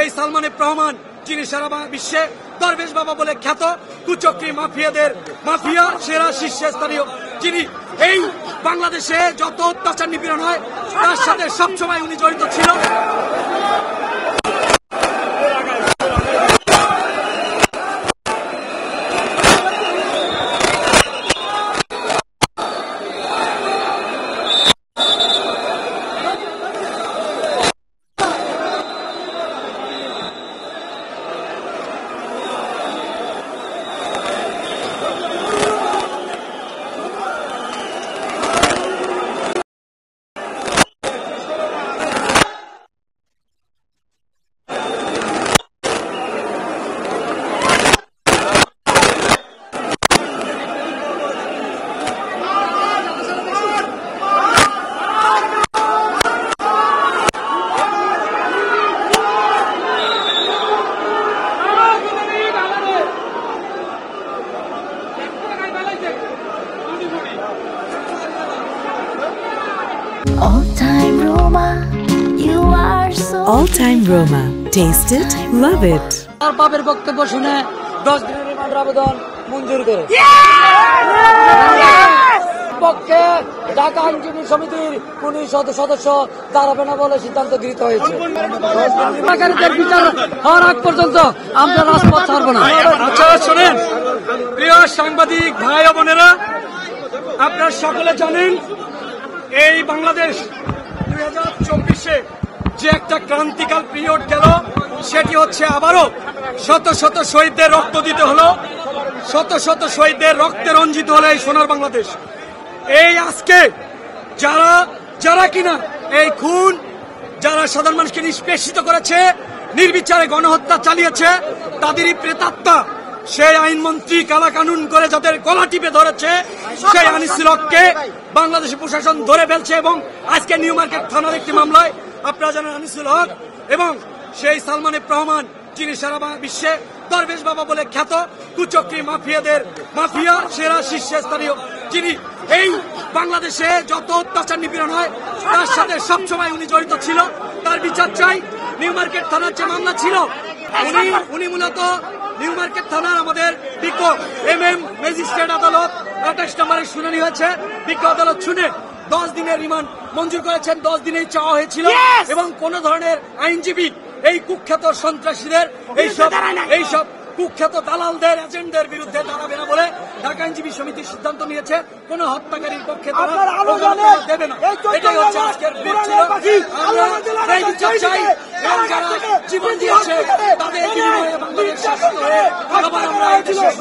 সেই সালমানের প্রহমান যিনি সারা বিশ্বে দরবেশ বাবা বলে খ্যাত, কুচক্রী মাফিয়া সেরা শীর্ষস্থানীয়, যিনি এই বাংলাদেশে যত অত্যাচার নিপীড়ন হয় তার সাথে সবসময় উনি জড়িত ছিল। All Time Roma. Taste it, love it. তার বাবার বক্তব্য শুনে 10 দিনের রিমান্ড আবেদন মঞ্জুর করে পক্ষে ঢাকা আইনজীবী সমিতির 19 সদস্য দাঁড়াবে না বলে সিদ্ধান্ত গৃহীত হয়েছে। বিচার হওয়ার আগ পর্যন্ত আমরা রাজপথ ছাড়ব না। আচ্ছা শোনেন প্রিয় সাংবাদিক ভাই ও বোনেরা, আপনারা সকলে জানেন এই বাংলাদেশ 2024-এ যে একটা ক্রান্তিকাল পিরিয়ড গেল, সেটি হচ্ছে আবারও শত শত শহীদদের রক্ত দিতে হলো, শত শত শহীদদের রক্তে রঞ্জিত হলো এই সোনার বাংলাদেশ। এই আজকে যারা কিনা এই খুন, যারা সাধারণ মানুষকে নিষ্পেষিত করেছে, নির্বিচারে গণহত্যা চালিয়েছে, তাদেরই প্রেতাত্মা সেই আইনমন্ত্রী কালা কানুন করে যাদের গলা টিপে ধরেছে, সেই আনিসুল হককে বাংলাদেশের প্রশাসন ধরে ফেলছে। এবং আজকে নিউ মার্কেট থানার একটি মামলায় আপনারা জানেন আনিসুল হক এবং সেই সালমানের প্রহমান যিনি সারা বিশ্বে দরবেশ বাবা বলে খ্যাত, কুচক্রী মাফিয়া সেরা শীর্ষস্থানীয়, যিনি এই বাংলাদেশে যত অত্যাচার নিপীড়ন হয় তার সাথে সবসময় উনি জড়িত ছিল। তার বিচার চাই। নিউ মার্কেট থানার যে মামলা ছিল, উনি মূলত নিউ মার্কেট থানার আমাদের বিজ্ঞ ম্যাজিস্ট্রেট আদালত 28 নম্বরের শুনানি হয়েছে। বিজ্ঞ আদালত শুনে 10 দিনের রিমান্ড মঞ্জুর করেছেন। 10 দিনেই চাওয়া হয়েছিল এবং কোন ধরনের আইনজীবী এই কুখ্যাত সন্ত্রাসীদের এইসব কুখ্যাত দালালদের এজেন্টদের বিরুদ্ধে দাঁড়াবে না বলে ঢাকা আইনজীবী সমিতি সিদ্ধান্ত নিয়েছে। কোন হত্যাকারীর পক্ষে দেবে না। এটাই হচ্ছে আজকের আমরা বিচার চাই এবং যারা জীবন দিয়েছে তাদের বিনিময়ে বাংলাদেশ শাসিত হয়ে আবার আমরা এই দেশের